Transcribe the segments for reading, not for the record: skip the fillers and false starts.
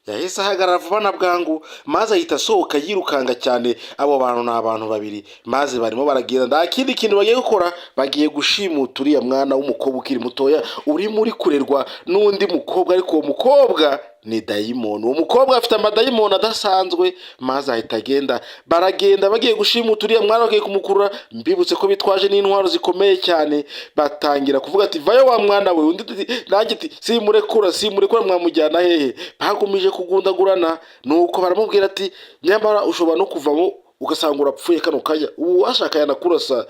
yahise ahagarara vuba na bwangu maze ahita asohoka yirukanga cyane. Abo bantu ni abantu babiri maze barimo baragenda, nta kindi kintu bagiye gukora, bagiye gushimuta uriya mwana w'umukobwa ukiri mutoya urimo uri kurerwa n'undi mukobwa, ariko uwo mukobwa ni dayimoni. uwo mukobwa afite amadayimoni adasanzwe, maze ahita agenda. Baragenda bagiye gushimuta uriya mwana, bagiye kumukurura. Mbibutse ko bitwaje n'intwaro zikomeye cyane. Batangira kuvuga ati vayo wa mwana we, undi ati nanjye ati simurekura mwamujyana hehe. Bagumije kugundagurana, nuko baramubwira ati nyamara ushobora no kuvamo ugasanga urapfuye kano kanya, uwashaka yanakurasa.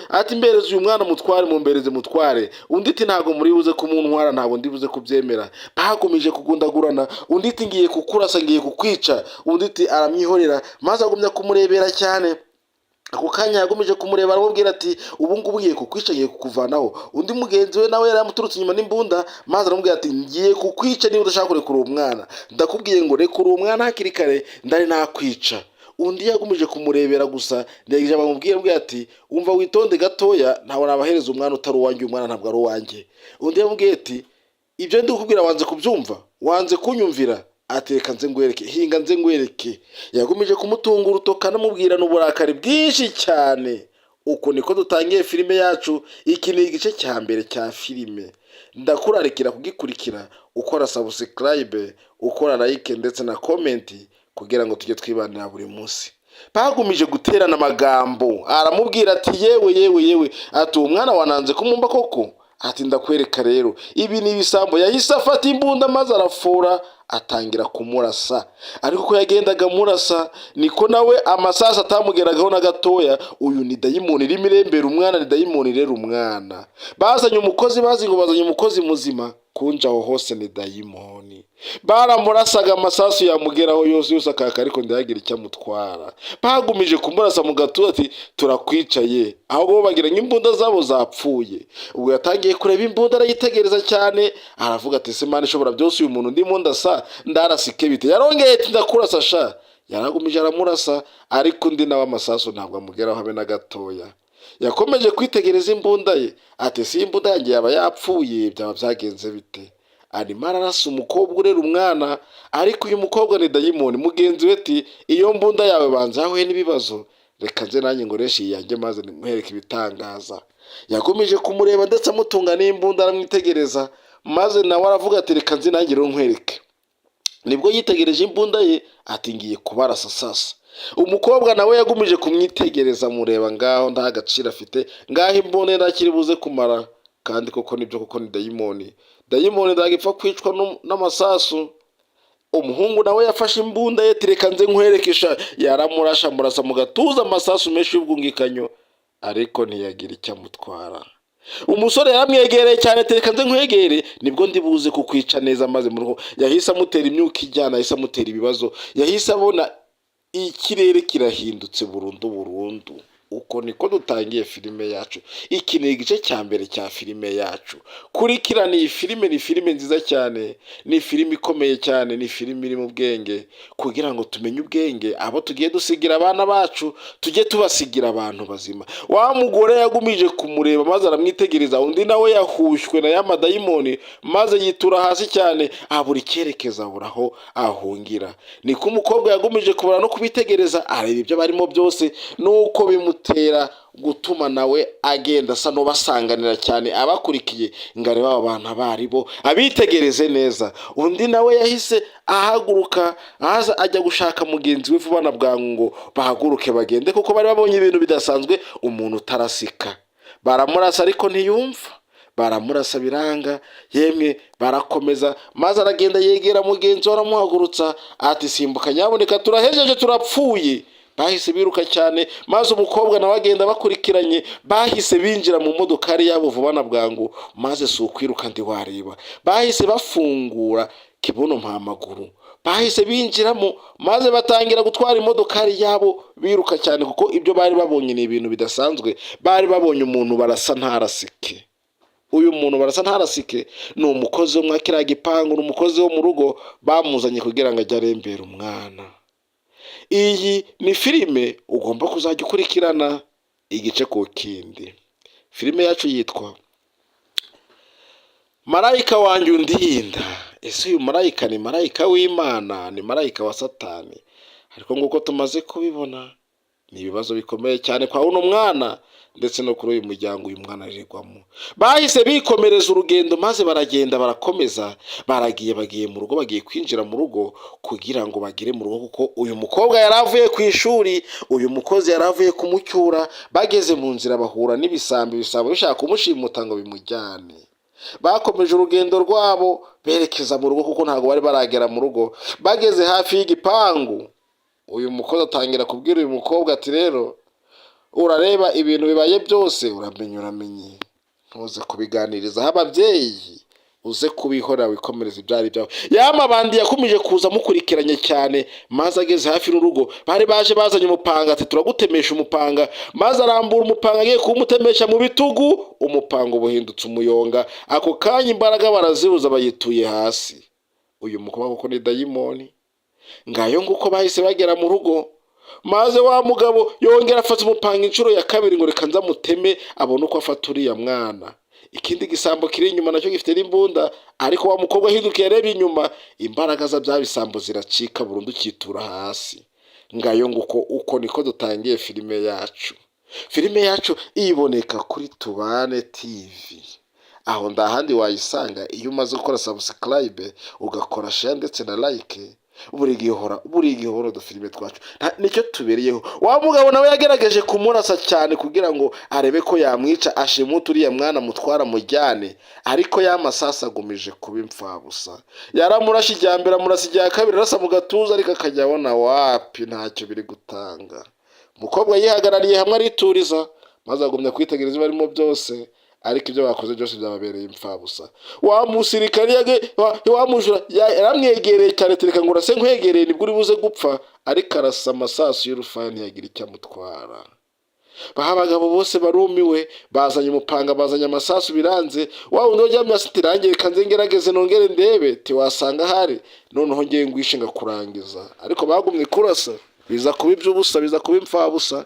Ati mbereze uyu mwana mutware, mumbereze mutware. Undi ati ntabwo muri buze kumuntwara, ntabwo ndi buze kubyemera. Bagumije kugundagurana. Undi ati ngiye kukurasa, ngiye kukwica. Undi ati aramwihorera, maze agumya kumurebera cyane. Ako kanya yagumije kumureba, aramubwira ati ubu ngubu ngiye kukwica, ngiye kukuvanaho. Undi mugenzi we nawe yari amuturutse inyuma n'imbunda, maze aramubwira ati ngiye kukwica niba udashaka kurekura uwo mwana. Ndakubwiye ngo rekura uwo mwana hakiri kare, ndari nakwica. Undi yagumije kumurebera gusa, ndegeje bamubwira ati umva witonde gatoya, ntawe nabahereza umwana utari uwanjye, umwana ntabwo ari uwanjye. Undi yamubwiye ati ibyo ndi kukubwira wanze kubyumva, wanze kunyumvira. Ateka nze ngwereke, hinga nze ngwereke. Yagumije kumutunga urutoka anamubwirana uburakari bwinshi cyane. Uko niko dutangiye filime yacu. Iki ni igice cya mbere cya filime. Ndakurarikira kugikurikira ukora subscribe, ukora like ndetse na comment kugira ngo tujye twibanira buri munsi. Bagumije guterana amagambo, aramubwira ati yewe ati uwo mwana wananze kumumba koko. Ati ndakwereka rero, ibi ni ibisambo. Yahise afata imbunda maze arafora atangira kumurasa. Ariko ko yagendaga amurasa niko nawe amasasu atamugeragaho na gatoya. Uyu ni dayimoni irimo irembera umwana, ni dayimoni rero umwana. Bazanye umukozi, bazi ngo bazanye umukozi muzima, kunja aho hose ni dayimoni. Baramurasaga amasasu yamugeraho yose akaka, ariko ndayagira icyo amutwara. Bagumije kumurasa mu gatuza ati turakwicaye, ahubwo bagira nk'imbunda zabo zapfuye. Ubwo yatangiye kureba imbunda, arayitegereza cyane, aravuga ati se Imana ishobora byose, uyu muntu ndimo ndasa ndarasike bite. Yarongeye ati ndakurasa sha. Yaragumije aramurasa, ariko undi nawe amasasu ntabwo amugeraho habe na gatoya. Yakomeje kwitegereza imbunda ye, ati si imbunda yanjye yaba yapfuye, byaba byagenze bite. Arimo ararasa umukobwa urera umwana, ariko uyu mukobwa ni dayimoni. Mugenzi we ati iyo mbunda yawe banza yahuye n'ibibazo, reka nze nanjye ngoreshe iyanjye maze nimwereke ibitangaza. Yagumije kumureba ndetse amutunga n'imbunda, aramwitegereza, maze nawe aravuga ati reka nze nanjye rero nkwereke. Nibwo yitegereje imbunda ye, ati ngiye kubarasa sasa. Umukobwa nawe yagumije kumwitegereza, mureba ngaho nta gaciro afite, ngaho imbunda ntakiri buze kumara. Kandi koko nibyo, koko ni dayimoni. Dayimoni ndagipfa kwicwa n'amasasu. Umuhungu nawe yafashe imbunda ye, reka nze nkwerekesha. Yaramurasha amurasa mu gatuza amasasu menshi y'ubwungikanyo, ariko ntiyagira icyo amutwara. Umusore yaramwegereye cyane, reka nze nkwegere nibwo ndi buze kukwica neza. Maze mu rugo yahise amutera imyuka ijyana, yahise amutera ibibazo. Yahise abona ikirere kirahindutse burundu. Uko niko dutangiye filime yacu. Iki ni igice cya mbere cya filime yacu. Kurikirana iyi filime, ni filime nziza cyane, ni filime ikomeye cyane, ni filime iri mu bwenge, kugira ngo tumenye ubwenge. Abo tugiye dusigira abana bacu, tujye tubasigira abantu bazima. Wa mugore yagumije kumureba maze aramwitegereza. Undi nawe yahushywe na ya madayimoni, maze yitura hasi cyane, abura icyerekezo, abura aho ahungira. Niko umukobwa yagumije kubara no kubitegereza, areba ibyo barimo byose, nuko bimutera gutuma nawe agenda asa n'ubasanganira cyane abakurikiye, ngo arebe aba bantu abaribo, abitegereze neza. Undi nawe yahise ahaguruka, aza ajya gushaka mugenzi we vuba na bwangu ngo bahaguruke bagende, kuko bari babonye ibintu bidasanzwe, umuntu utarasika. Baramurasa ariko ntiyumva, baramurasa biranga, yemwe barakomeza. Maze aragenda yegera mugenzi we, aramuhagurutsa ati simbuka nyaboneka, turahejeje, turapfuye. Bahise biruka cyane, maze umukobwa nawe agenda bakurikiranye. Bahise binjira mu modokari yabo vuba na bwangu, maze si ukwiruka ndi wareba. Bahise bafungura kibuno mpamaguru, bahise binjiramo, maze batangira gutwara imodokari yabo biruka cyane, kuko ibyo bari babonye ni ibintu bidasanzwe. Bari babonye umuntu barasa ntarasike. Uyu muntu barasa ntarasike ni umukozi wo mwa kiriya gipangu, ni umukozi wo mu rugo, bamuzanye kugira ngo ajye arembera umwana. Iyi ni filime ugomba kuzajya ukurikirana igice ku kindi. Filime yacu yitwa Marayika wanjye undinda. ese uyu marayika ni marayika w'Imana, ni marayika wa Satani? Ariko nguko tumaze kubibona, ni ibibazo bikomeye cyane kwa uno mwana ndetse no kuri uyu muryango uyu mwana arirwamo. Bahise bikomereza urugendo maze baragenda barakomeza, bagiye mu rugo, bagiye kwinjira mu rugo kugira ngo bagere mu rugo, kuko uyu mukobwa yari avuye ku ishuri, uyu mukozi yari avuye kumucyura. Bageze mu nzira bahura n'ibisambo bishaka kumushimuta ngo bimujyane. Bakomeje urugendo rwabo berekeza mu rugo kuko ntabwo bari baragera mu rugo. Bageze hafi y'igipangu, uyu mukozi atangira kubwira uyu mukobwa ati rero urareba ibintu bibaye byose uramenye, ntuze kubiganirizaho ababyeyi, uze kubihora wikomereza ibyari byawe. Yamabandi yakomeje kuza amukurikiranye cyane, maze ageze hafi n'urugo bari baje bazanye umupanga, ati turagutemesha umupanga. Maze arambura umupanga agiye kuwumutemesha mu bitugu, umupanga ubuhindutse umuyonga. Ako kanya imbaraga barazibuza bayituye hasi. Uyu mukobwa kuko ni dayimoni. Ngayo nguko bahise bagera mu rugo, maze wa mugabo yongera afata umupanga inshuro ya kabiri ngo reka nzamuteme abone uko afata uriya mwana. Ikindi gisambo kiri inyuma nacyo gifite n'imbunda, ariko wa mukobwa ahindukiye areba inyuma, imbaraga za bya bisambo ziracika burundu, kitura hasi. Ngayo nguko uko niko dutangiye filime yacu. Filime yacu iboneka kuri Tubane TV. Aho ndahandi wayisanga iyo umaze gukora subscribe, ugakora share ndetse na like. Buri gihe uhora dufilime twacu nicyo tubereyeho. Wa mugabo nawe yagerageje kumurasa cyane kugira ngo arebe ko yamwica, ashimuta uriya mwana mutwara mujyane, ariko yamasasa agumije kuba impfabusa. Yaramurashe ijya mbere, amurasa ijya kabiri, arasa mu gatuza, ariko akajya abona wapi ntacyo biri gutanga. Umukobwa yihagarariye hamwe arituriza, maze agumya kwitegereza barimo byose, ariko ibyo bakoze byose byababereye impfabusa. Wa musirikari wamujura yaramwegereye cyane, tereka ngo urase nkwegereye nibwo uri buze gupfa, ariko arasa amasasu y'urufaya ntiyagira icyo amutwara. Baha abagabo bose barumiwe, bazanye umupanga, bazanye amasasu, biranze. Wa wundi wajyamye ati rangiye kanze ngerageze nongere ndebe, tiwasanga hari noneho ngiye ngwishe ngakurangiza. Ariko bagumye kurasa, biza kuba iby'ubusa, biza kuba impfabusa.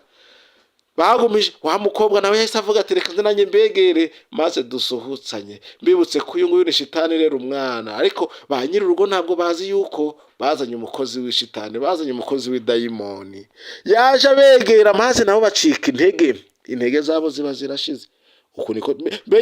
Bagumije. Wa mukobwa nawe yahise avuga ati reka nze nanjye mbegere maze dusuhutsanye. Mbibutse ko uyu nguyu ni shitani rero umwana, ariko ba nyiri urugo ntabwo bazi yuko bazanye umukozi w'ishitani, bazanye umukozi w'idayimoni. Yaje abegera maze nabo bacika intege zabo ziba zirashize. Uko niko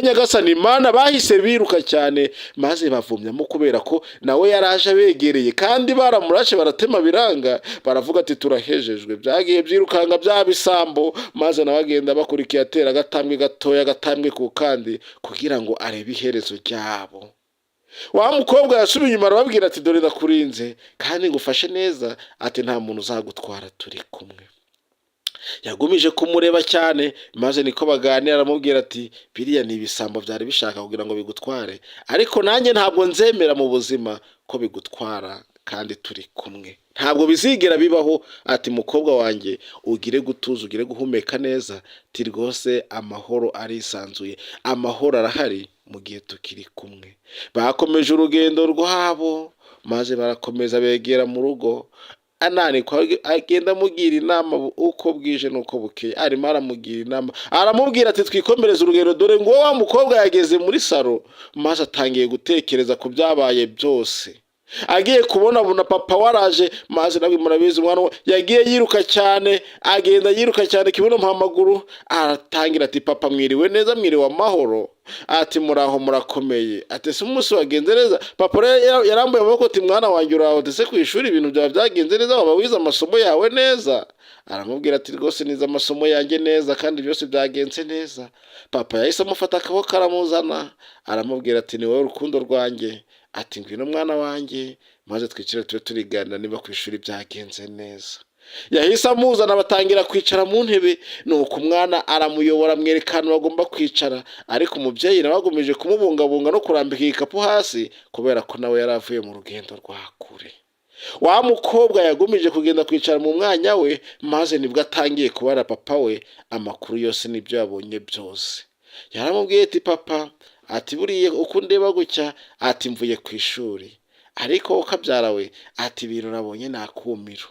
Nyagasani Imana bahise biruka cyane, maze bavumyamo kubera ko nawe yaraje abegereye, kandi baramurashe baratema biranga. Baravuga ati turahejejwe. Byagiye byirukanga bya bisambo, maze nawe agenda bakurikiye atera agatambwe gatoya, agatambwe ku kandi, kugira ngo arebe iherezo ryabo. Wa mukobwa yasubiye inyuma arababwira ati dore ndakurinze kandi ngufashe neza, ati nta muntu uzagutwara, turi kumwe. Yagumije kumureba cyane, maze niko baganira, aramubwira ati biriya ni ibisambo byari bishaka kugira ngo bigutware, ariko nanjye ntabwo nzemera mu buzima ko bigutwara, kandi turi kumwe, ntabwo bizigera bibaho. Ati mukobwa wanjye ugire gutuza, ugire guhumeka neza, ti rwose amahoro arisanzuye, amahoro arahari mu gihe tukiri kumwe. Bakomeje urugendo rwabo, maze barakomeza begera mu rugo. Anani kwa agenda mugira inama uko bwije nuko bukeye, arimo aramugira inama, aramubwira ati twikomereze urugendo, dore ngo wa mukobwa yageze muri saro, maze atangiye gutekereza ku byabaye byose. Agiye kubona papa waraje, maze nawe murabizi umwana yagiye yiruka cyane, agenda yiruka cyane kibuno mpamaguru, aratangira ati papa mwiriwe neza, mwiriwe amahoro, ati muraho murakomeye, ati se umunsi wagenze neza? Papa yarambuye amaboko ati mwana wanjye uraho, ndetse ku ishuri ibintu byawe byagenze neza, waba wize amasomo yawe neza? Aramubwira ati rwose nize amasomo yanjye neza kandi byose byagenze neza. Papa yahise amufata akaboko aramuzana, aramubwira ati ni wowe rukundo rwanjye, ati ngwino mwana wanjye maze twicare tube turigana niba ku ishuri byagenze neza. Yahise amuzana, batangira kwicara mu ntebe, nuko umwana aramuyobora amwerekana bagomba kwicara, ariko umubyeyi nawe agumije kumubungabunga no kurambika igikapu hasi, kubera ko nawe yari avuye mu rugendo rwa kure. Wa mukobwa yagumije kugenda kwicara mu mwanya we, maze nibwo atangiye kubara papa we amakuru yose n'ibyo yabonye byose. Yaramubwiye ati papa, ati buriye uko ndeba gutya, ati mvuye ku ishuri, ariko ukabyara we, ati ibintu nabonye nakumiro.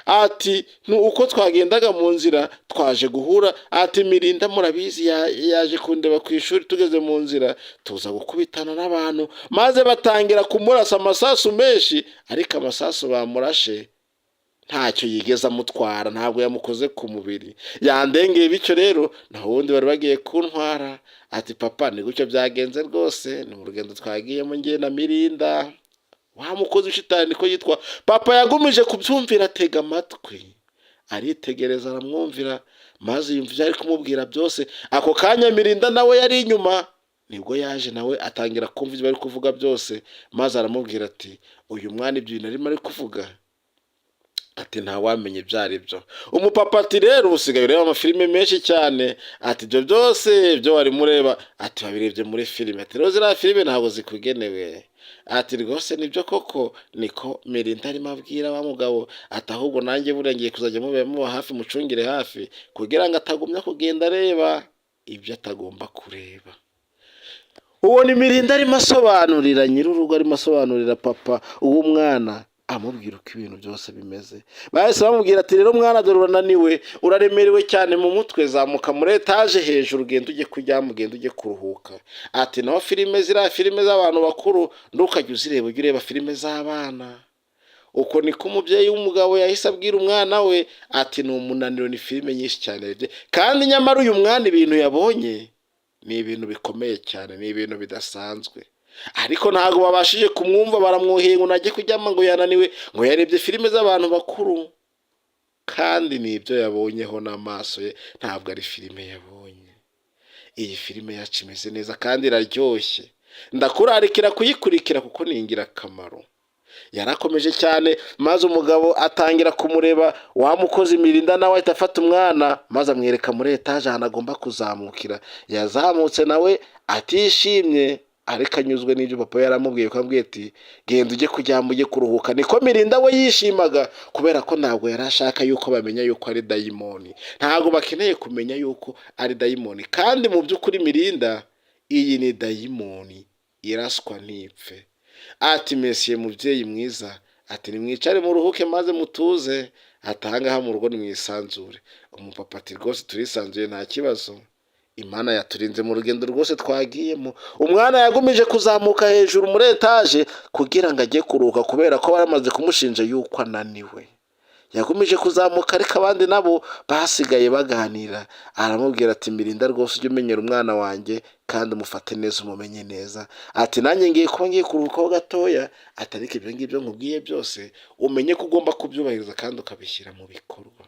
ati uko twagendaga mu nzira twaje guhura, ati Mirinda murabizi yaje kundeba ku ishuri, tugeze mu nzira tuza gukubitana n'abantu maze batangira kumurasa amasasu menshi, ariko amasasu bamurashe ntacyo yigeze amutwara, ntabwo yamukoze ku mubiri, yandengeye. Bityo rero naho ubundi bari bagiye kuntwara. Ati papa ni gutyo byagenze rwose, ni mu rugendo twagiyemo njye na Mirinda. Wa mukozi w'ishitani ko yitwa papa yagumije kubyumvira, atega amatwi aritegereza, aramwumvira maze yumva ibyo ari kumubwira byose. Ako kanya Mirinda nawe yari inyuma, nibwo yaje nawe atangira kumva ibyo bari kuvuga byose, maze aramubwira ati uyu mwana ibyo bintu arimo ari kuvuga ati ntawamenye ibyo ari byo. Umupapa ati rero usigaye ureba amafilime menshi cyane, ati ibyo byose ibyo wari mureba ati wabirebye muri filime, ati rero ziriya filime ntabwo zikugenewe. Ati rwose nibyo koko, niko Mirinda arimo abwira wa mugabo. Ati ahubwo nanjye buriya ngiye kuzajya muba hafi, mucungire hafi kugira ngo atagumya kugenda areba ibyo atagomba kureba. Uwo ni Mirinda arimo asobanurira nyir'urugo, arimo asobanurira papa uwo mwana, amubwira uko ibintu byose bimeze. Bahise bamubwira ati rero mwana dore urananiwe, uraremerewe cyane mu mutwe, zamuka muri etaje hejuru, ugenda ujye kuryama, ugenda ujye kuruhuka. Ati naho filime ziriya filime z'abantu bakuru ntukajya uzireba, ujye ureba filime z'abana. Uko niko umubyeyi w'umugabo yahise abwira umwana we, ati ni umunaniro, ni filime nyinshi cyane, kandi nyamara uyu mwana ibintu yabonye ni ibintu bikomeye cyane, ni ibintu bidasanzwe, ariko ntabwo babashije kumwumva, baramwoheye ngo najye kuryama, ngo yananiwe, ngo yarebye filime z'abantu bakuru, kandi ni ibyo yabonyeho n'amaso ye, ntabwo ari filime yabonye. Iyi filime yacu imeze neza kandi iraryoshye, ndakurarikira kuyikurikira kuko ni ingirakamaro. Yarakomeje cyane maze umugabo atangira kumureba, wa mukozi Mirinda nawe ahita afata umwana maze amwereka muri etaje ahantu agomba kuzamukira. Yazamutse nawe atishimye, ariko anyuzwe n'ibyo papa yaramubwiye, ko amubwiye ati genda ujye kuryama, ujye kuruhuka. Niko Mirinda we yishimaga, kubera ko ntabwo yari ashaka yuko bamenya yuko ari dayimoni, ntabwo bakeneye kumenya yuko ari dayimoni, kandi mu by'ukuri Mirinda iyi ni dayimoni iraswa ntipfe. Ati mesiye mubyeyi mwiza, ati nimwicare muruhuke maze mutuze, ati ahangaha mu rugo nimwisanzure. Umupapa ati rwose turisanzuye nta kibazo, Imana yaturinze mu rugendo rwose twagiyemo. Umwana yagumije kuzamuka hejuru muri etaje kugira ngo ajye kuruhuka, kubera ko baramaze kumushinja yuko ananiwe. Yagumije kuzamuka, ariko abandi nabo basigaye baganira. Aramubwira ati Mirinda rwose ujye umenyera umwana wanjye kandi umufate neza, umumenye neza. Ati nanjye ngiye kuba ngiye kuruhukaho gatoya, ati ariko ibyo ngibyo nkubwiye byose umenye ko ugomba kubyubahiriza kandi ukabishyira mu bikorwa.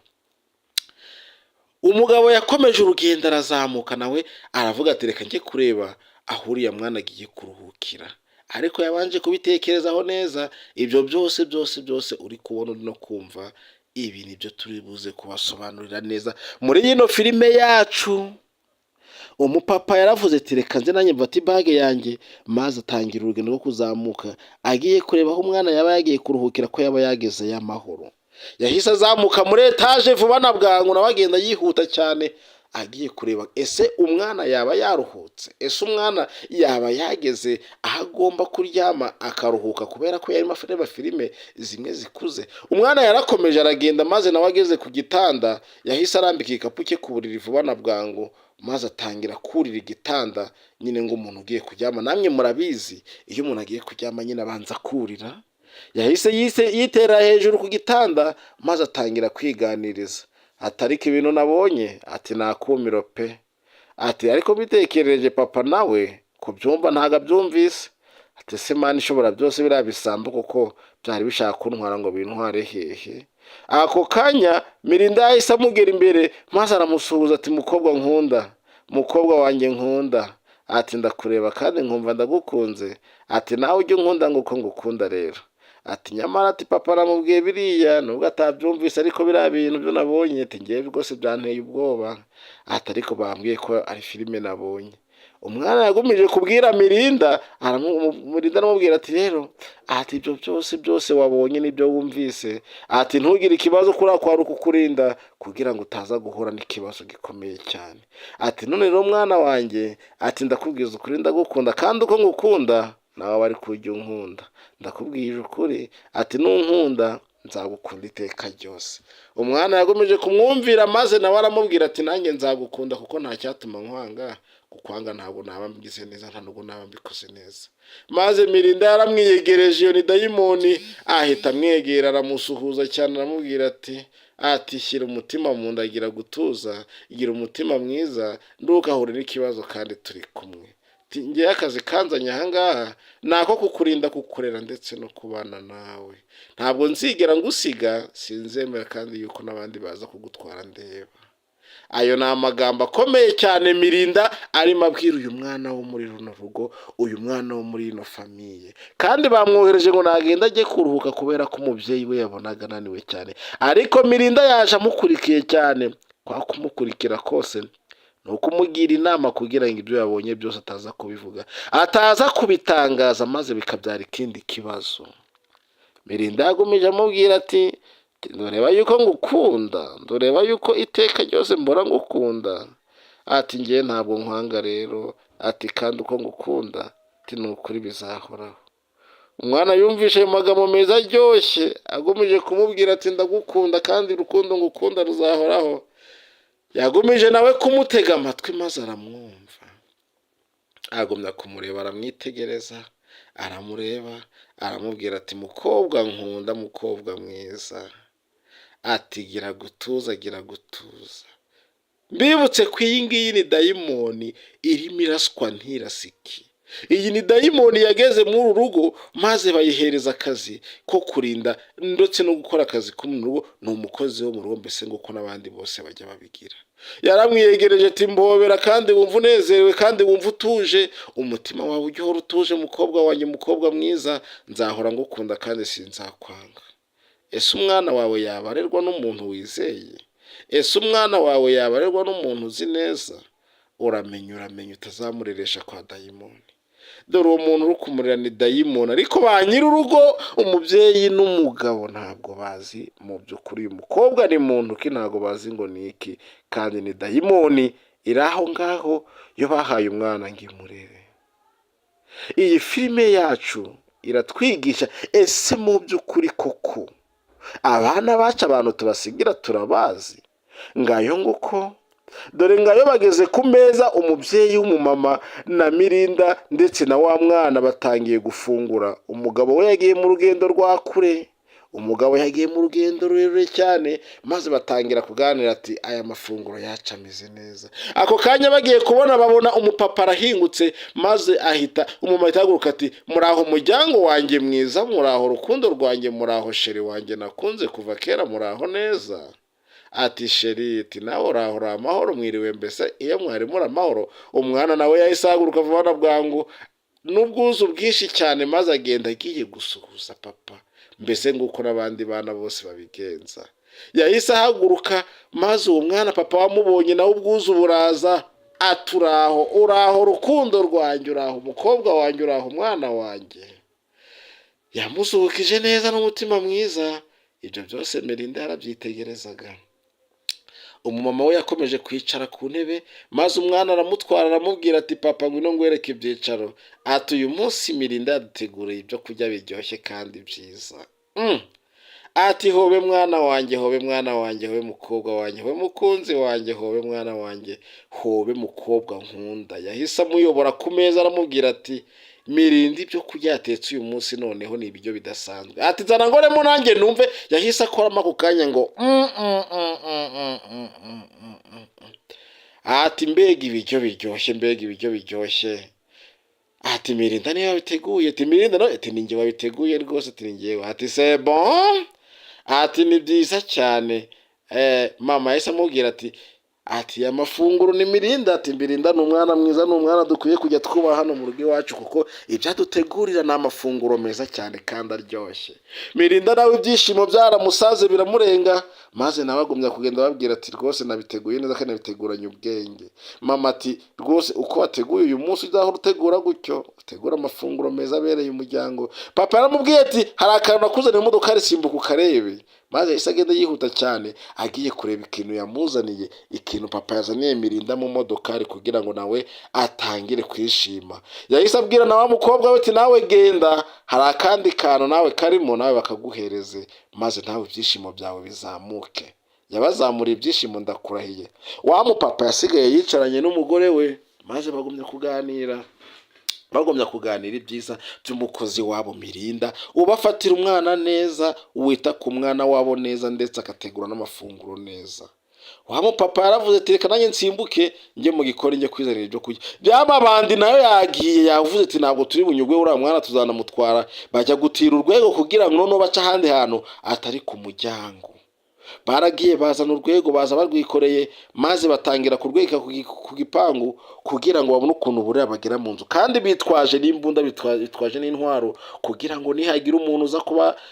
Umugabo yakomeje urugendo, arazamuka nawe aravuga ati reka njye kureba aho uriya mwana agiye kuruhukira, ariko yabanje kubitekerezaho neza. Ibyo byose byose byose uri kubona uri no kumva, ibi nibyo turi buze kubasobanurira neza muri yino filime yacu. Umupapa yaravuze ati reka nze nanjye mfate ibage yanjye, maze atangira urugendo rwo kuzamuka, agiye kureba aho umwana yaba yagiye kuruhukira, ko yaba yagezeyo amahoro. Yahise azamuka muri etaje vuba na bwangu, nawe agenda yihuta cyane, agiye kureba ese umwana yaba yaruhutse, ese umwana yaba yageze aho agomba kuryama akaruhuka, kubera ko yarimo areba filime zimwe zikuze. Umwana yarakomeje aragenda, maze nawe ageze ku gitanda yahise arambika igikapu cye ku buriri vuba na bwangu, maze atangira kurira igitanda nyine ngo umuntu ugiye kuryama. Namwe murabizi iyo umuntu agiye kuryama nyine abanza kurira. Yahise yitera hejuru ku gitanda, maze atangira kwiganiriza. Ati ariko ibintu nabonye, ati nakumiro pe. Ati ariko bitekereje papa nawe kubyumva ntago abyumvise. Ati se Mana ishobora byose biriya bisambu kuko byari bishaka kuntwara ngo bintware hehe. Ako kanya Mirinda yahise amugera imbere, maze aramusuhuza ati mukobwa nkunda, mukobwa wanjye nkunda. Ati ndakureba kandi nkumva ndagukunze. Ati nawe ujye nkunda nguko ngukunda rero. Ati nyamara ati papa aramubwiye biriya nubwo atabyumvise, ariko biriya bintu byo nabonye ati ngewe rwose byanteye ubwoba. Ati ariko bambwiye ko ari filime nabonye. Umwana yagumije kubwira Mirinda, Mirinda aramubwira ati rero ati ibyo byose wabonye nibyo wumvise, ati ntugire ikibazo kuri ako ari ukukurinda kugira ngo utaza guhura n'ikibazo gikomeye cyane. Ati none rero mwana wanjye, ati ndakubwiza ukuri ndagukunda, kandi uko ngukunda nawe bari kujya unkunda. Ndakubwije ukuri, ati nunkunda nzagukunda iteka ryose. Umwana yagomeje kumwumvira maze nawe aramubwira ati nanjye nzagukunda kuko nta cyatuma nkwanga, kukwanga ntabwo naba mbigize neza, nta nubwo naba mbikoze neza. Maze Mirinda yaramwiyegereje, iyo ni dayimoni ahita amwegera aramusuhuza cyane aramubwira ati shyira umutima mu nda, gira gutuza, gira umutima mwiza, ntugahure n'ikibazo kandi turi kumwe. Ngewe akazi kanzanye ahangaha ni ako kukurinda, kukurera ndetse no kubana nawe. Ntabwo nzigera ngusiga, sinzemera kandi yuko n'abandi baza kugutwara ndeba. Ayo ni amagambo akomeye cyane Mirinda arimo abwira uyu mwana wo muri runo rugo, uyu mwana wo muri ino famiye. Kandi bamwohereje ngo nagenda ajye kuruhuka kubera ko umubyeyi we yabonaga ananiwe cyane. Ariko Mirinda yaje amukurikiye cyane. Kwa kumukurikira kose ni ukumugira inama kugira ngo ibyo yabonye byose ataza kubivuga, ataza kubitangaza maze bikabyara ikindi kibazo. Mirinda yagomeje amubwira ati ndoreba yuko ngukunda, ndoreba yuko iteka ryose mbora ngukunda. Ati ngewe ntabwo nkwanga rero, ati kandi uko ngukunda ni ukuri bizahoraho. Umwana yumvishe ayo magambo meza aryoshye, agomeje kumubwira ati ndagukunda kandi urukundo ngukunda ruzahoraho. Yagomeje nawe kumutega amatwi maze aramwumva. Agomya kumureba, aramwitegereza, aramureba, aramubwira ati mukobwa nkunda, mukobwa mwiza. Ati gira gutuza, gira gutuza. Mbibutse ko iyi ngiyi ni dayimoni irimo iraswa ntirasiki. Iyi ni dayimoni yageze muri uru rugo maze bayihereza akazi ko kurinda ndetse no gukora akazi ko mu rugo. Ni umukozi wo mu rugo mbese nguko n'abandi bose bajya babigira. Yaramwiyegereje ati mbobera kandi wumva unezerewe kandi wumva utuje, umutima wawe ujye uhora utuje mukobwa wanjye, mukobwa mwiza, nzahora ngukunda kandi sinzakwanga. Ese umwana wawe yabarerwa n'umuntu wizeye? Ese umwana wawe yabarerwa n'umuntu uzi neza? Uramenye utazamureresha kwa dayimoni. Dore uwo muntu uri kumurera ni dayimoni, ariko ba nyir'urugo umubyeyi n'umugabo ntabwo bazi mu by'ukuri uyu mukobwa ni muntu ki, ntabwo bazi ngo ni iki, kandi ni dayimoni iri aho ngaho yo bahaye umwana ngo imurere. Iyi filime yacu iratwigisha, ese mu by'ukuri koko abana bacu abantu tubasigira turabazi? Ngayo nguko, dore ngayo bageze ku meza, umubyeyi w'umumama na Mirinda ndetse na wa mwana batangiye gufungura. Umugabo we yagiye mu rugendo rwa kure, umugabo yagiye mu rugendo rurerure cyane, maze batangira kuganira ati aya mafunguro yacu ameze neza. Ako kanya bagiye kubona babona umupapa arahingutse, maze umumama ahita ahaguruka ati muraho muryango wanjye mwiza, muraho rukundo rwanjye, muraho sheri wanjye nakunze kuva kera, muraho neza. Ati sheri, ati nawe uraho uri amahoro, mwiriwe mbese iyo mwari muri amahoro? Umwana nawe yahise ahaguruka vuba na bwangu n'ubwuzu bwinshi cyane, maze agenda agiye gusuhuza papa, mbese nguko n'abandi bana bose babigenza. Yahise ahaguruka maze uwo mwana papa wamubonye nawe ubwuzu buraza, ati uraho rukundo rwanjye, uraho umukobwa wanjye, uraho umwana wanjye. Yamusuhukije neza n'umutima mwiza. Ibyo byose Mirinda yarabyitegerezaga. Umumama we yakomeje kwicara ku ntebe, maze umwana aramutwara aramubwira ati papa ngwino ngwereke ibyicaro. Ati uyu munsi Mirinda yaduteguriye ibyo kurya biryoshye kandi byiza. Ati hobe mwana wanjye, hobe mwana wanjye, hobe mukobwa wanjye, hobe mukunzi wanjye, hobe mwana wanjye, hobe mukobwa nkunda. Yahise amuyobora ku meza aramubwira ati Mirinda ibyo kurya yatetse uyu munsi noneho ni ibiryo bidasanzwe. Ati nzana ngoremo nanjye numve. Yahise akoramo ako kanya ngo ati mbega ibiryo biryoshye, mbega ibiryo biryoshye. Ati Mirinda niyo wabiteguye? Ati Mirinda no, ati ninjye wabiteguye rwose, ati ninjyewe. Ati c'est bon. Ati ni byiza cyane. Mama yahise amubwira ati amafunguro ni Mirinda. Ati Mirinda ni umwana mwiza, ni umwana dukwiye kujya twubaha hano mu rugo iwacu, kuko ibyo adutegurira ni amafunguro meza cyane kandi aryoshye. Mirinda nawe ibyishimo byaramusaze biramurenga, maze nawe agumya kugenda ababwira ati rwose nabiteguye neza kandi nabiteguranye ubwenge. Mama ati rwose uko wateguye uyu munsi uzahora utegura gutyo, utegura amafunguro meza abereye umuryango. Papa yaramubwiye ati hari akantu nakuzaniye imodoka, risimbuka ukarebe. maze yahise agenda yihuta cyane agiye kureba ikintu yamuzaniye, ikintu papa yazaniye Mirinda mu modokari kugira ngo nawe atangire kwishima. Yahise abwira na wa mukobwa we ati nawe genda, hari akandi kantu nawe karimo nawe bakaguhereze, maze nawe ibyishimo byawe bizamuke. Yabazamuriye ibyishimo ndakurahiye. Wa mupapa yasigaye yicaranye n'umugore we, maze bagumya kuganira ibyiza by'umukozi wabo Mirinda, ubafatira umwana neza, wita ku mwana wabo neza ndetse agategura n'amafunguro neza. Wa mupapa yaravuze ati reka nanjye nsimbuke njye mu gikoni njye kwizanira ibyo kurya. Byamabandi nayo yagiye yavuze ati ntabwo turi bunyugwe uriya mwana tuzanamutwara, bajya gutira urwego kugira ngo noneho bace ahandi hantu atari ku muryango. Baragiye bazana urwego baza barwikoreye, maze batangira kurweka ku gipangu kugira ngo babone ukuntu burira bagera mu nzu, kandi bitwaje n'imbunda, bitwaje n'intwaro kugira ngo nihagira umuntu uza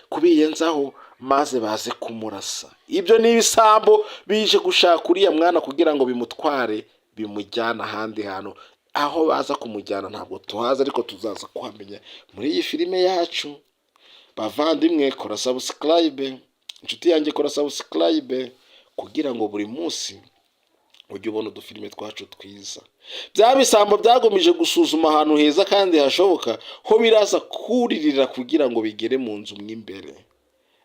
kubiyenzaho maze baze kumurasa. Ibyo ni ibisambo bije gushaka uriya mwana kugira ngo bimutware bimujyana ahandi hantu. Aho baza kumujyana ntabwo tuhazi, ariko tuzaza kuhamenya muri iyi filime yacu. Bavandimwe, kora subscribe, inshuti yanjye kora subscribe kugira ngo buri munsi ujye ubona udufilime twacu twiza. Bya bisambo byagomije gusuzuma ahantu heza kandi hashoboka ho biraza kuririra kugira ngo bigere mu nzu mw'imbere,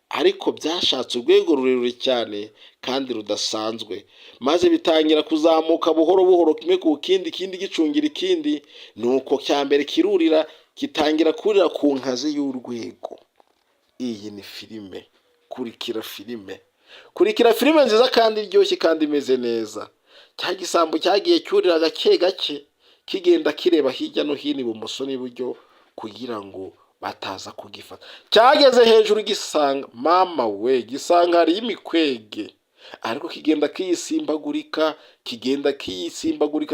ariko byashatse urwego rurerure cyane kandi rudasanzwe, maze bitangira kuzamuka buhoro buhoro, kimwe ku kindi, ikindi gicungira ikindi. Nuko cya mbere kirurira gitangira kurira ku nkazi y'urwego. Iyi ni filime. Kurikira filime nziza kandi iryoshye kandi imeze neza. Cya gisambo cyagiye cyurira gake gake kigenda kireba hirya no hino ibumoso n'iburyo kugira ngo bataza kugifata. Cyageze hejuru gisanga mama we, gisanga hariyo imikwege, ariko kigenda kiyisimbagurika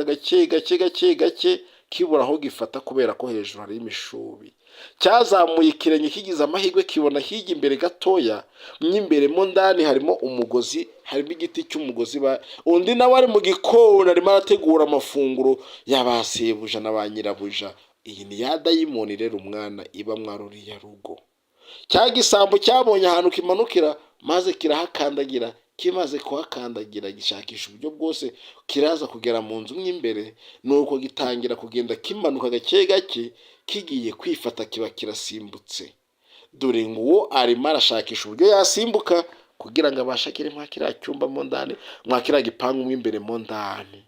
gake gake kibura aho gifata kubera ko hejuru hari imishubi. Cyazamuye ikirenge kigize amahirwe kibona hirya imbere gatoya, mw'imbere mo ndani harimo umugozi, harimo igiti cy'umugozi. Undi nawe ari mu gikoni arimo arategura amafunguro y'abasebuja na ba nyirabuja. Iyi ni ya dayimoni rero umwana iba mwaruriya rugo. Cya gisambo cyabonye ahantu kimanukira maze kirahakandagira. Kimaze kuhakandagira gishakisha uburyo bwose kiraza kugera mu nzu mw'imbere, nuko gitangira kugenda kimanuka gake gake kigiye kwifata, kiba kirasimbutse. Dore nguwo arimo arashakisha uburyo yasimbuka kugira ngo abashakire mwa kiriya cyumba mo ndani, mwa kiriya gipangu mw'imbere mo ndani.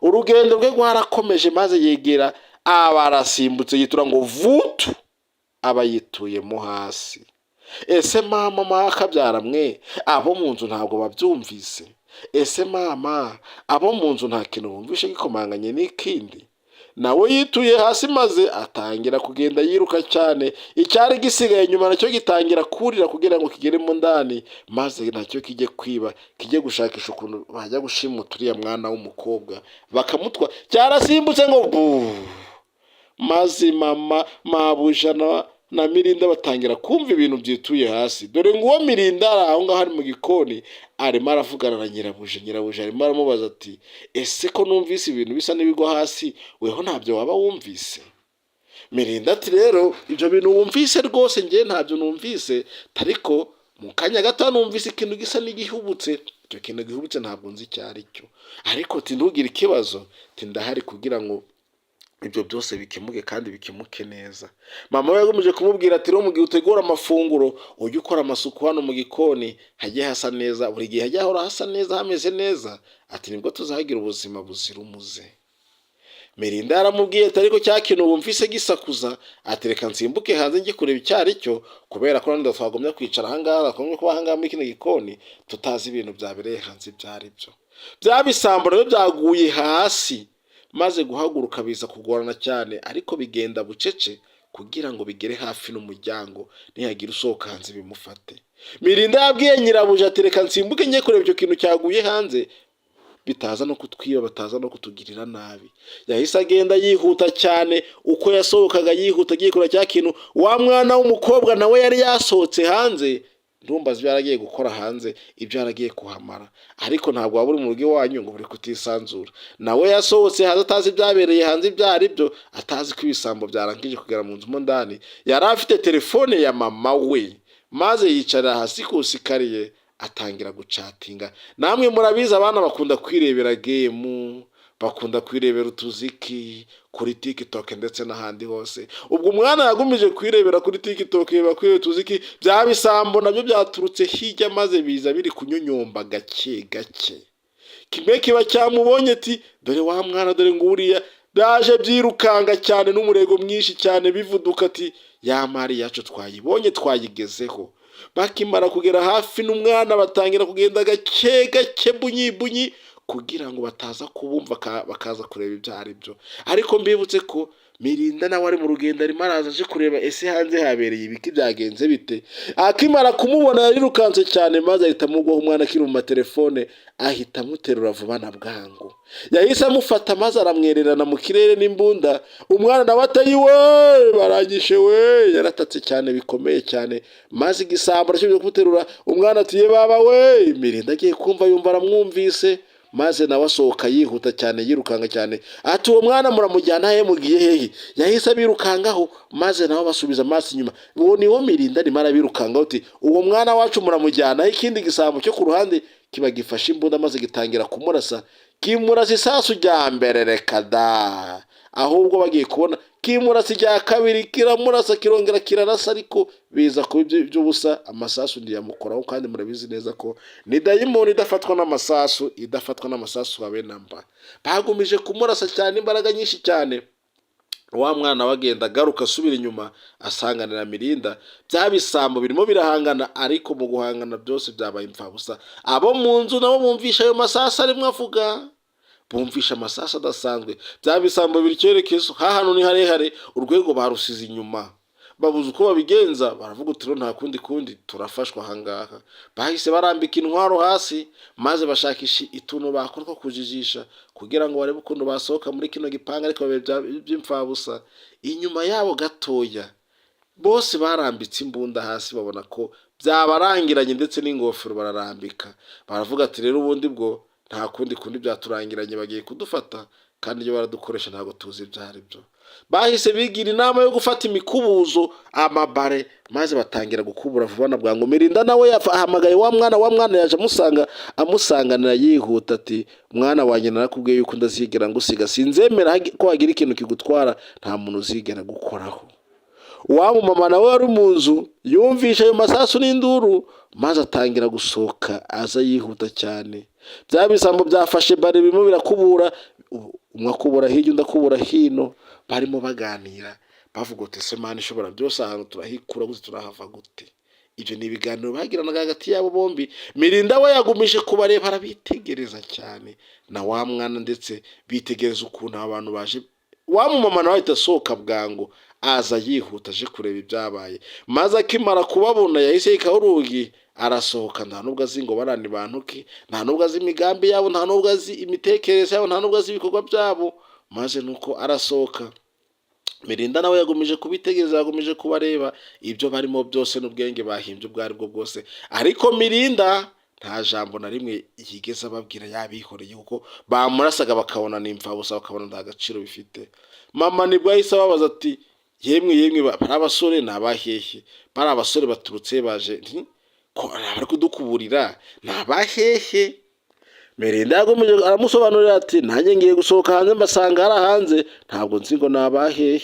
Urugendo rwe rwarakomeje maze yegera abarasimbutse yitura ngo vutu aba yituyemo hasi. Ese mama mwakabyara mwe, abo mu nzu ntabwo babyumvise? Ese mama, abo mu nzu nta kintu bumvishe gikomanganye n'ikindi? Nawe yituye hasi maze atangira kugenda yiruka cyane. Icyari gisigaye nyuma nacyo gitangira kurira kugira ngo kigere mu ndani, maze nacyo kijye kwiba, kijye gushakisha ukuntu bajya gushimuta uriya mwana w'umukobwa bakamutwa. Cyarasimbutse ngo bu, maze mama, mabuja na Mirinda batangira kumva ibintu byituye hasi. Dore nguwo Mirinda ari aho ngaho ari mu gikoni arimo aravugana na nyirabuja arimo aramubaza ati ese ko numvise ibintu bisa n'ibigwa hasi, weho ntabyo waba wumvise? Mirinda ati rero ibyo bintu wumvise rwose njye ntabyo numvise, ariko mu kanya gato numvise ikintu gisa n'igihubutse. Icyo kintu gihubutse ntabwo nzi icyo ari cyo, ariko ntugire ikibazo, ndahari kugira ngo ibyo byose bikemuke kandi bikemuke neza. Mama we yagomeje kumubwira ati mu gihe utegura amafunguro ujye ukora amasuku hano mu gikoni hajye hasa neza, buri gihe hajye hahora hasa neza, hameze neza, ati nibwo tuzagira ubuzima buzira umuze. Mirinda yaramubwiye ati ariko cya kintu wumvise gisakuza, ati reka nsimbuke hanze njye kureba icyo ari cyo, kubera ko nandi twagomye kwicara ahangaha, twagomye kuba ahangaha muri kino gikoni tutazi ibintu byabereye hanze ibyo ari byo. Bya bisambo rero byaguye hasi, maze guhaguruka biza kugorana cyane, ariko bigenda bucece kugira ngo bigere hafi n'umuryango, nihagira usohoka hanze bimufate. Mirinda yabwiye nyirabuja ati reka nsimbuke njye kureba icyo kintu cyaguye hanze, bitaza no kutwiba, bataza no kutugirira nabi. Yahise agenda yihuta cyane, uko yasohokaga yihuta agiye kureba cya kintu. Wa mwana w'umukobwa nawe yari yasohotse hanze, ndumbaza ibyo yaragiye gukora hanze, ibyo yaragiye kuhamara, ariko ntabwo waba uri mu rugo iwanyu ngo buri kutisanzura. Nawe yasohotse hanze atazi ibyabereye hanze ibyo ari byo, atazi ko ibisambo byarangije kugera mu nzu mo ndani. Yari afite telefone ya mama we, maze yicara hasi ku sikariye atangira gucatinga. Namwe murabizi abana bakunda kwirebera gemu, bakunda kwirebera utuziki kuri TikTok ndetse n'ahandi hose. Ubwo umwana yagumije kwirebera kuri TikTok, bakwiye utuziki, bya bisambo nabyo byaturutse hirya maze biza biri kunyonyomba gake gake. Kimwe kiba cyamubonye ati dore wa mwana, dore nguriya, byaje byirukanga cyane n'umurego mwinshi cyane bivuduka ati ya mari yacu twayibonye twayigezeho. Bakimara kugera hafi n'umwana batangira kugenda gake gake bunyi bunyi kugira ngo bataza kubumva bakaza kureba ibyo ari byo. Ariko mbibutse ko Mirinda nawe ari mu rugendo arimo araza aje kureba ese hanze habereye ibiki byagenze bite. Akimara kumubona yarirukanse cyane maze ahita amugwaho, umwana akiri mu matelefone ahita amuterura vuba na bwangu. Yahise amufata maze aramwererana mu kirere n'imbunda. Umwana nawe atayi we barangishe we, yaratatse cyane bikomeye cyane. Maze igisambo arashoboye kumuterura, umwana ati ye baba we. Mirinda agiye kumva yumva aramwumvise, maze nawe asohoka yihuta cyane yirukanga cyane. Ati uwo mwana muramujyana he, mugiye hehe? Yahise abirukangaho maze nawe basubiza amaso inyuma. Uwo niwo Mirinda arimo arabirukangaho ati uwo mwana wacu muramujyana he. Ikindi gisambo cyo ku ruhande kiba gifashe imbunda maze gitangira kumurasa. Kimurasa isasu rya mbere reka da, ahubwo bagiye kubona kimurasa irya kabiri kiramurasa kirongera kirarasa, ariko biza kuba iby'ubusa. Amasasu ndiyamukoraho kandi murabizi neza ko ni dayimoni idafatwa n'amasasu, idafatwa n'amasasu habe namba. Bagumije kumurasa cyane, imbaraga nyinshi cyane. Wa mwana wagenda garuka asubira inyuma asanganira Mirinda. Bya bisambo birimo birahangana, ariko mu guhangana byose byabaye impfabusa. Abo mu nzu nabo bumvisha ayo masasu arimo avuga, bumvisha amasasu adasanzwe. Bya bisambo biri cyerekezo hahano ni harehare, urwego barusize inyuma. Babuze uko babigenza, baravuga uti nta kundi turafashwa ahangaha. Bahise barambika intwaro hasi maze bashakisha ituntu bakora ko kujijisha kugira ngo barebe ukuntu basohoka muri kino gipanga, ariko by'imfabusa. Inyuma yabo gatoya bose barambitse imbunda hasi, babona ko byabarangiranye ndetse n'ingofero bararambika. Baravuga ati rero ubundi bwo nta kundi byaturangiranye, bagiye kudufata kandi ibyo baradukoresha ntabwo tuzi ibyo ari byo. Bahise bigira inama yo gufata imikubuzo, amabare, maze batangira gukubura vuba na bwangu. Mirinda nawe yahamagaye wa mwana yaje amusanganira yihuta ati mwana wanjye narakubwiye yuko ndazigera ngusiga, sinzemera ko hagira ikintu kigutwara, nta muntu uzigera gukoraho. Wa mama nawe wari mu nzu yumvisha ayo masasu n'induru maze atangira gusohoka aza yihuta cyane. Bya bisambo byafashe bare birimo birakubura, umwe akubura hirya undi akubura hino, barimo baganira bavuga uti ese Mana ishobora byose ahantu turahikura gusa turahava gute. Ibyo ni ibiganiro bagiranaga hagati yabo bombi. Mirinda we yagumije kubareba arabitegereza cyane na wa mwana, ndetse bitegereza ukuntu abantu baje. Wa mama nawe ahita asohoka bwangu aza yihuta aje kureba ibyabaye. Maze akimara kubabona yahise yikaho urugi arasohoka. Nta nubwo azi ngo barani bantu ki, nta nubwo azi imigambi yabo, nta nubwo azi imitekerereze yabo, nta nubwo azi ibikorwa byabo. Maze nuko arasohoka. Mirinda nawe yagumije kubitegereza, yagumije kubareba ibyo barimo byose n'ubwenge bahimbye ubwo ari bwo bwose. Ariko Mirinda nta jambo na rimwe yigeze ababwira, yabihoreye kuko bamurasaga bakabona ni impfabusa, bakabona nta gaciro bifite. Mama nibwo yahise ababaza ati yemwe bari abasore ni abahehe? Bari abasore baturutse baje ko bari kudukuburira ni abahehe? Mirinda yagumije aramusobanurira ati nanjye ngiye gusohoka hanze mbasanga ari hanze, ntabwo nzi ngo ni abahehe.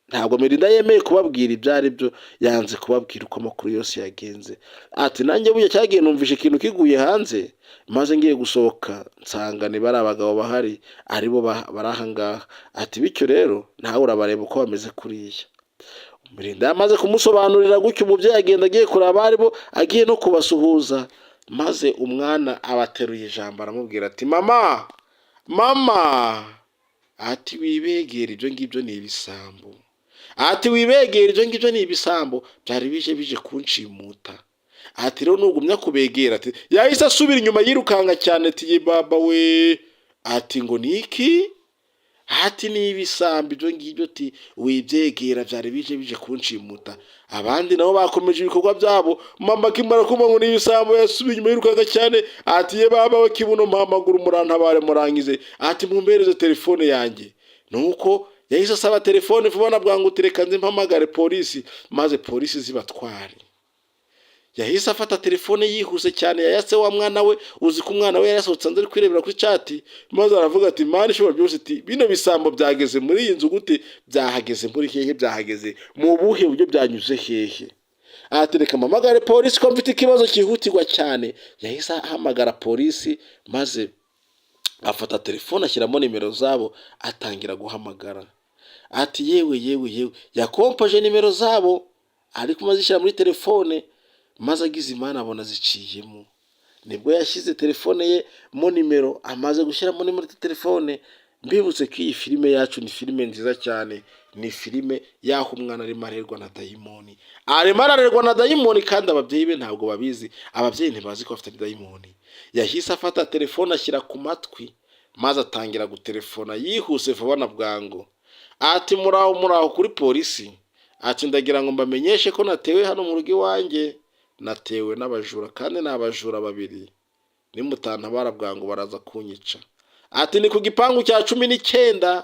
Ntabwo Mirinda yemeye kubabwira ibyo ari byo, yanze kubabwira uko amakuru yose yagenze. Ati nanjye burya cyagiye numvishe ikintu kiguye hanze, maze ngiye gusohoka nsanga ni bari abagabo bahari aribo barahangaha. Ati bityo rero nawe urabareba uko bameze kuriya. Mirinda yamaze kumusobanurira gutyo, umubyeyi agenda agiye kuraba aribo, agiye no kubasuhuza. Maze umwana abateruye ijambo aramubwira ati mama, ati wibegera ibyo ngibyo ni ibisambo. Ati wibegera ibyo ngibyo ni ibisambo byari bije kunshimuta. Ati rero nugumya kubegera, ati yahise asubira inyuma yirukanga cyane ati ye baba we. Ati ngo niki? Ati ni ibisambo ibyo ngibyo, ati wibyegera byari bije kunshimuta. Abandi nabo bakomeje ibikorwa byabo. Mama kimara kuma ngo ni ibisambo yasubiye inyuma yirukanga cyane. Ati ye baba we kibuno mpamaguru murantabare murangize. Ati mumbereze telefone yanjye. Nuko yahise asaba telefone vuba na bwangu, reka nze mpamagare polisi maze polisi zibatware. yahise afata telefone yihuse cyane yayatse wa mwana we, uzi ko umwana we yarasohotse hanze ari kwirebera kuri chat, maze aravuga ati mani ishobora byose ati bino bisambo byageze muri iyi nzu gute, byahageze muri hehe, byahageze mu buhe buryo, byanyuze hehe. Ahatereka mpamagare polisi ko mfite ikibazo cyihutirwa cyane. Yahise ahamagara polisi, maze afata telefone ashyiramo nimero zabo, atangira guhamagara. Ati yewe yakompoje nimero zabo ariko maze ishyira muri telefone, maze agize imana abona ziciyemo. Nibwo yashyize telefone ye mu nimero, amaze gushyiramo nimero muri telefone. Mbibutse ko iyi filime yacu ni filime nziza cyane, ni filime yaho umwana arimo arerwa na dayimoni, arimo ararerwa na dayimoni, kandi ababyeyi be ntabwo babizi, ababyeyi ntibazi ko afite dayimoni. Yahise afata telefone ashyira ku matwi, maze atangira gutelefona yihuse vuba na bwangu. Ati muraho kuri polisi, ati ndagira ngo mbamenyeshe ko natewe hano mu rugo iwanjye, natewe n'abajura kandi ni abajura babiri, nimutantabara bwangu baraza kunyica. Ati ni ku gipangu cya 19,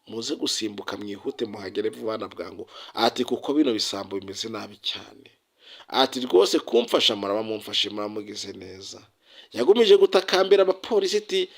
muze gusimbuka mwihute muhagere vuba na bwangu. Ati kuko bino bisambo bimeze nabi cyane. Ati rwose kumfasha muraba mumfashe, muramugize neza. Yagumije gutakambira abapolisi ati